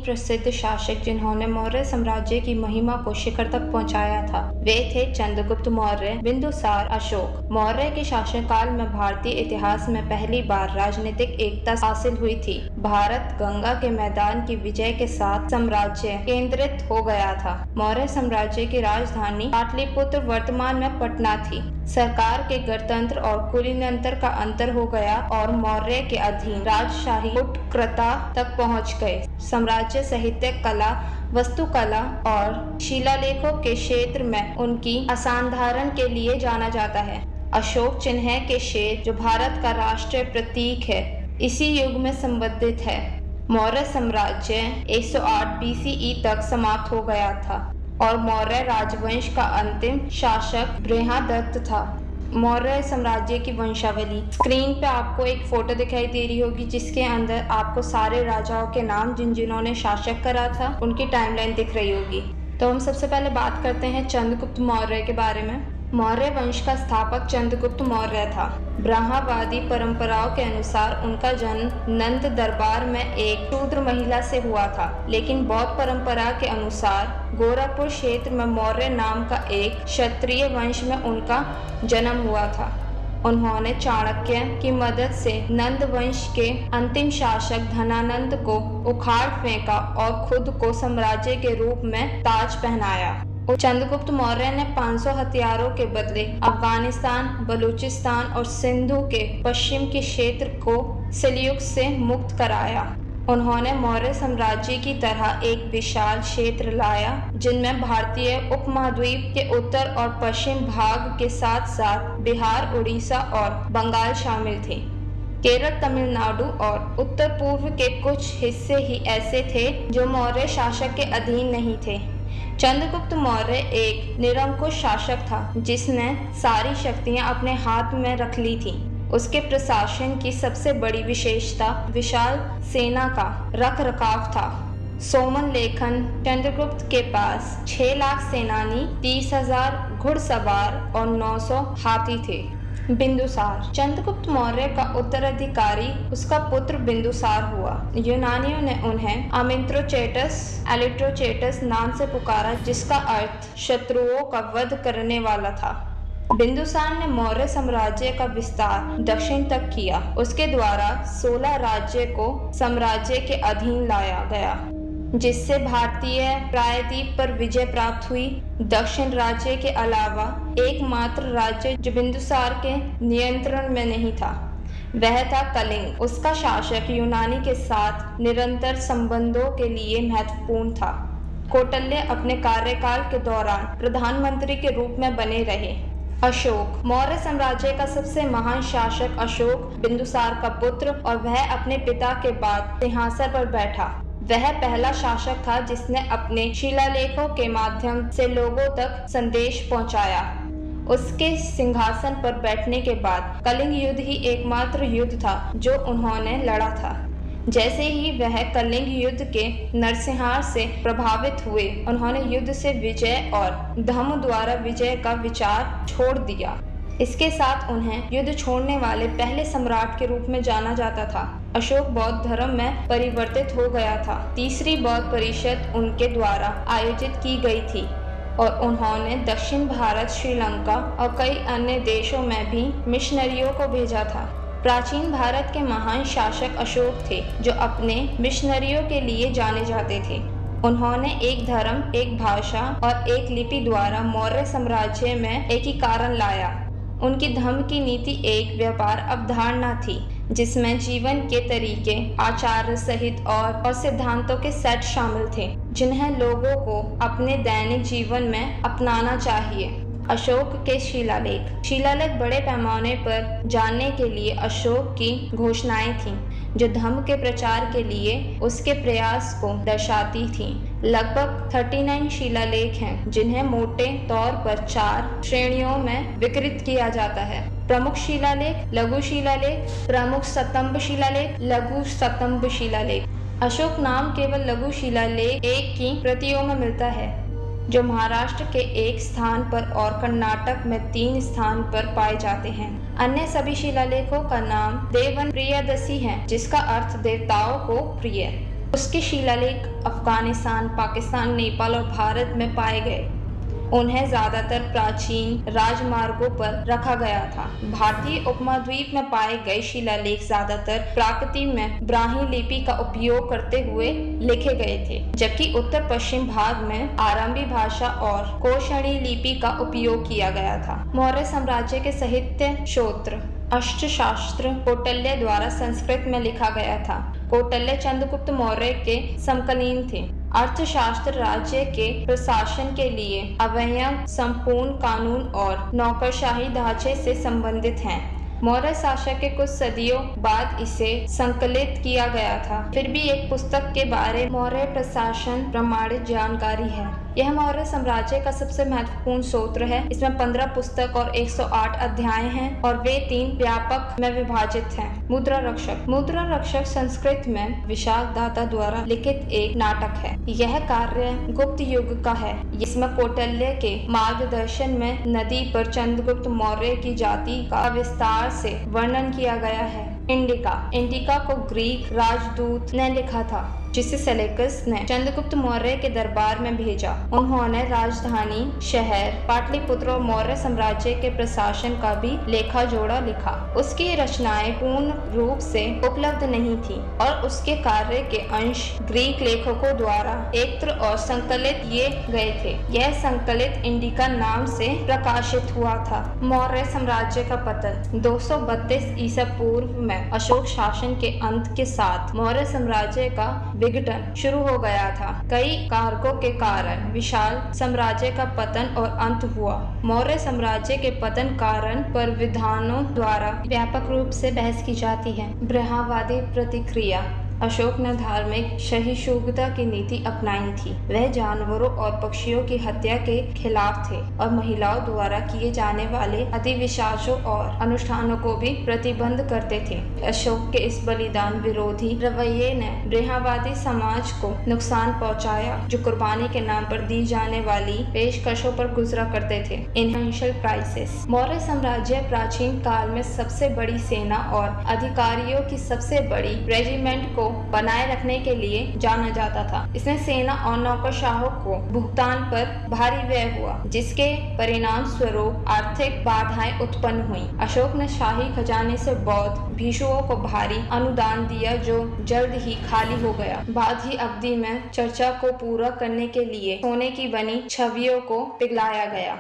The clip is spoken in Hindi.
प्रसिद्ध शासक जिन्होंने मौर्य साम्राज्य की महिमा को शिखर तक पहुंचाया था वे थे चंद्रगुप्त मौर्य, बिंदुसार, अशोक। मौर्य के शासनकाल में भारतीय इतिहास में पहली बार राजनीतिक एकता हासिल हुई थी। भारत गंगा के मैदान की विजय के साथ साम्राज्य केंद्रित हो गया था। मौर्य साम्राज्य की राजधानी पाटलिपुत्र वर्तमान में पटना थी। सरकार के गणतंत्र और कुलीनतंत्र का अंतर हो गया और मौर्य के अधीन राजशाही उत्कृतता तक पहुंच गए। साम्राज्य साहित्य, कला, वास्तुकला और शिलालेखों के क्षेत्र में उनकी असाधारण के लिए जाना जाता है। अशोक चिन्ह के शेर जो भारत का राष्ट्रीय प्रतीक है इसी युग में संबंधित है। मौर्य साम्राज्य 108 BCE तक समाप्त हो गया था और मौर्य राजवंश का अंतिम शासक बृहदत्त था। मौर्य साम्राज्य की वंशावली। स्क्रीन पे आपको एक फोटो दिखाई दे रही होगी जिसके अंदर आपको सारे राजाओं के नाम जिन्होंने शासक करा था उनकी टाइमलाइन दिख रही होगी। तो हम सबसे पहले बात करते हैं चंद्रगुप्त मौर्य के बारे में। मौर्य वंश का स्थापक चंद्रगुप्त मौर्य था। ब्रह्मवादी परंपराओं के अनुसार उनका जन्म नंद दरबार में एक शूद्र महिला से हुआ था, लेकिन बौद्ध परंपरा के अनुसार गोरखपुर क्षेत्र में मौर्य नाम का एक क्षत्रिय वंश में उनका जन्म हुआ था। उन्होंने चाणक्य की मदद से नंद वंश के अंतिम शासक धनानंद को उखाड़ फेंका और खुद को साम्राज्य के रूप में ताज पहनाया। चंद्रगुप्त मौर्य ने 500 हथियारों के बदले अफगानिस्तान, बलूचिस्तान और सिंधु के पश्चिम के क्षेत्र को सेल्यूक से मुक्त कराया। उन्होंने मौर्य साम्राज्य की तरह एक विशाल क्षेत्र लाया जिनमें भारतीय उपमहाद्वीप के उत्तर और पश्चिम भाग के साथ साथ बिहार, उड़ीसा और बंगाल शामिल थे। केरल, तमिलनाडु और उत्तर पूर्व के कुछ हिस्से ही ऐसे थे जो मौर्य शासक के अधीन नहीं थे। चंद्रगुप्त मौर्य एक निरंकुश शासक था जिसने सारी शक्तियां अपने हाथ में रख ली थी। उसके प्रशासन की सबसे बड़ी विशेषता विशाल सेना का रखरखाव था। सोमन लेखन चंद्रगुप्त के पास 6 लाख सेनानी, 30,000 घुड़सवार और 900 हाथी थे। बिंदुसार। चंद्रगुप्त मौर्य का उत्तराधिकारी उसका पुत्र बिंदुसार हुआ। यूनानियों ने उन्हें एलिट्रोचेटस नाम से पुकारा जिसका अर्थ शत्रुओं का वध करने वाला था। बिंदुसार ने मौर्य साम्राज्य का विस्तार दक्षिण तक किया। उसके द्वारा 16 राज्य को साम्राज्य के अधीन लाया गया जिससे भारतीय प्रायद्वीप पर विजय प्राप्त हुई। दक्षिण राज्य के अलावा एकमात्र राज्य जो बिंदुसार के नियंत्रण में नहीं था वह था कलिंग। उसका शासक यूनानी के साथ निरंतर संबंधों के लिए महत्वपूर्ण था। कौटिल्य अपने कार्यकाल के दौरान प्रधानमंत्री के रूप में बने रहे। अशोक। मौर्य साम्राज्य का सबसे महान शासक अशोक बिंदुसार का पुत्र और वह अपने पिता के बाद सिंहासन पर बैठा। वह पहला शासक था जिसने अपने शिलालेखों के माध्यम से लोगों तक संदेश पहुंचाया। उसके सिंहासन पर बैठने के बाद कलिंग युद्ध ही एकमात्र युद्ध था जो उन्होंने लड़ा था। जैसे ही वह कलिंग युद्ध के नरसंहार से प्रभावित हुए उन्होंने युद्ध से विजय और धम्म द्वारा विजय का विचार छोड़ दिया। इसके साथ उन्हें युद्ध छोड़ने वाले पहले सम्राट के रूप में जाना जाता था। अशोक बौद्ध धर्म में परिवर्तित हो गया था। तीसरी बौद्ध परिषद उनके द्वारा आयोजित की गई थी और उन्होंने दक्षिण भारत, श्रीलंका और कई अन्य देशों में भी मिशनरियों को भेजा था। प्राचीन भारत के महान शासक अशोक थे जो अपने मिशनरियों के लिए जाने जाते थे। उन्होंने एक धर्म, एक भाषा और एक लिपि द्वारा मौर्य साम्राज्य में एकीकरण लाया। उनकी धम्म की नीति एक व्यापार अवधारणा थी जिसमें जीवन के तरीके, आचार सहित और सिद्धांतों के सेट शामिल थे जिन्हें लोगों को अपने दैनिक जीवन में अपनाना चाहिए। अशोक के शिलालेख बड़े पैमाने पर जानने के लिए अशोक की घोषणाएं थीं जो धम्म के प्रचार के लिए उसके प्रयास को दर्शाती थीं। लगभग 39 शिलालेख हैं जिन्हें मोटे तौर पर 4 श्रेणियों में विकृत किया जाता है। प्रमुख शिलालेख, लघु शिलालेख, प्रमुख स्तंभ शिलालेख, लघु स्तंभ शिलालेख। अशोक नाम केवल लघु शिलालेख 1 की प्रतियों में मिलता है जो महाराष्ट्र के एक स्थान पर और कर्नाटक में 3 स्थान पर पाए जाते हैं। अन्य सभी शिलालेखों का नाम देवन प्रियदसी है जिसका अर्थ देवताओं को प्रिय। उसके शिलालेख अफगानिस्तान, पाकिस्तान, नेपाल और भारत में पाए गए। उन्हें ज्यादातर प्राचीन राजमार्गों पर रखा गया था। भारतीय उपमहाद्वीप में पाए गए शिलालेख ज्यादातर प्राकृति में ब्राह्मी लिपि का उपयोग करते हुए लिखे गए थे, जबकि उत्तर पश्चिम भाग में आरंभी भाषा और कोशणी लिपि का उपयोग किया गया था। मौर्य साम्राज्य के साहित्य स्रोत अर्थशास्त्र कौटिल्य द्वारा संस्कृत में लिखा गया था। कौटिल्य चंद्रगुप्त मौर्य के समकालीन थे। अर्थशास्त्र राज्य के प्रशासन के लिए अवयव, संपूर्ण कानून और नौकरशाही ढांचे से संबंधित हैं। मौर्य शासक के कुछ सदियों बाद इसे संकलित किया गया था। फिर भी एक पुस्तक के बारे में मौर्य प्रशासन प्रमाणित जानकारी है। यह मौर्य साम्राज्य का सबसे महत्वपूर्ण स्रोत है। इसमें 15 पुस्तक और 108 अध्याय हैं और वे 3 व्यापक में विभाजित हैं। मुद्रा रक्षक। मुद्रा रक्षक संस्कृत में विशाल दाता द्वारा लिखित एक नाटक है। यह कार्य गुप्त युग का है। इसमें कौटिल्य के मार्गदर्शन में नदी पर चंद्रगुप्त मौर्य की जाति का विस्तार से वर्णन किया गया है। इंडिका को ग्रीक राजदूत ने लिखा था, जिसे सेलेकस ने चंद्रगुप्त मौर्य के दरबार में भेजा। उन्होंने राजधानी शहर पाटलिपुत्र और मौर्य साम्राज्य के प्रशासन का भी लेखा जोड़ा लिखा। उसकी रचनाएं पूर्ण रूप से उपलब्ध नहीं थी और उसके कार्य के अंश ग्रीक लेखकों द्वारा एकत्र और संकलित किए गए थे। यह संकलित इंडिका नाम से प्रकाशित हुआ था। मौर्य साम्राज्य का पतन 232 ईसा पूर्व में अशोक शासन के अंत के साथ मौर्य साम्राज्य का विघटन शुरू हो गया था। कई कारकों के कारण विशाल साम्राज्य का पतन और अंत हुआ। मौर्य साम्राज्य के पतन कारण पर विद्वानों द्वारा व्यापक रूप से बहस की जाती है। ब्रह्मवादी प्रतिक्रिया। अशोक ने धार्मिक सहिष्णुता की नीति अपनाई थी। वह जानवरों और पक्षियों की हत्या के खिलाफ थे और महिलाओं द्वारा किए जाने वाले अधिविश्वासों और अनुष्ठानों को भी प्रतिबंध करते थे। अशोक के इस बलिदान विरोधी रवैये ने ब्रह्मवादी समाज को नुकसान पहुंचाया, जो कुर्बानी के नाम पर दी जाने वाली पेशकशों पर गुजरा करते थे। इन्फाइनेंशियल क्राइसिस। मौर्य साम्राज्य प्राचीन काल में सबसे बड़ी सेना और अधिकारियों की सबसे बड़ी रेजिमेंट को बनाए रखने के लिए जाना जाता था। इसमें सेना और नौकरशाहों को भुगतान पर भारी व्यय हुआ, जिसके परिणाम स्वरूप आर्थिक बाधाएं उत्पन्न हुई। अशोक ने शाही खजाने से बौद्ध भिक्षुओं को भारी अनुदान दिया, जो जल्द ही खाली हो गया। बाद ही अवधि में चर्चा को पूरा करने के लिए सोने की बनी छवियों को पिघलाया गया।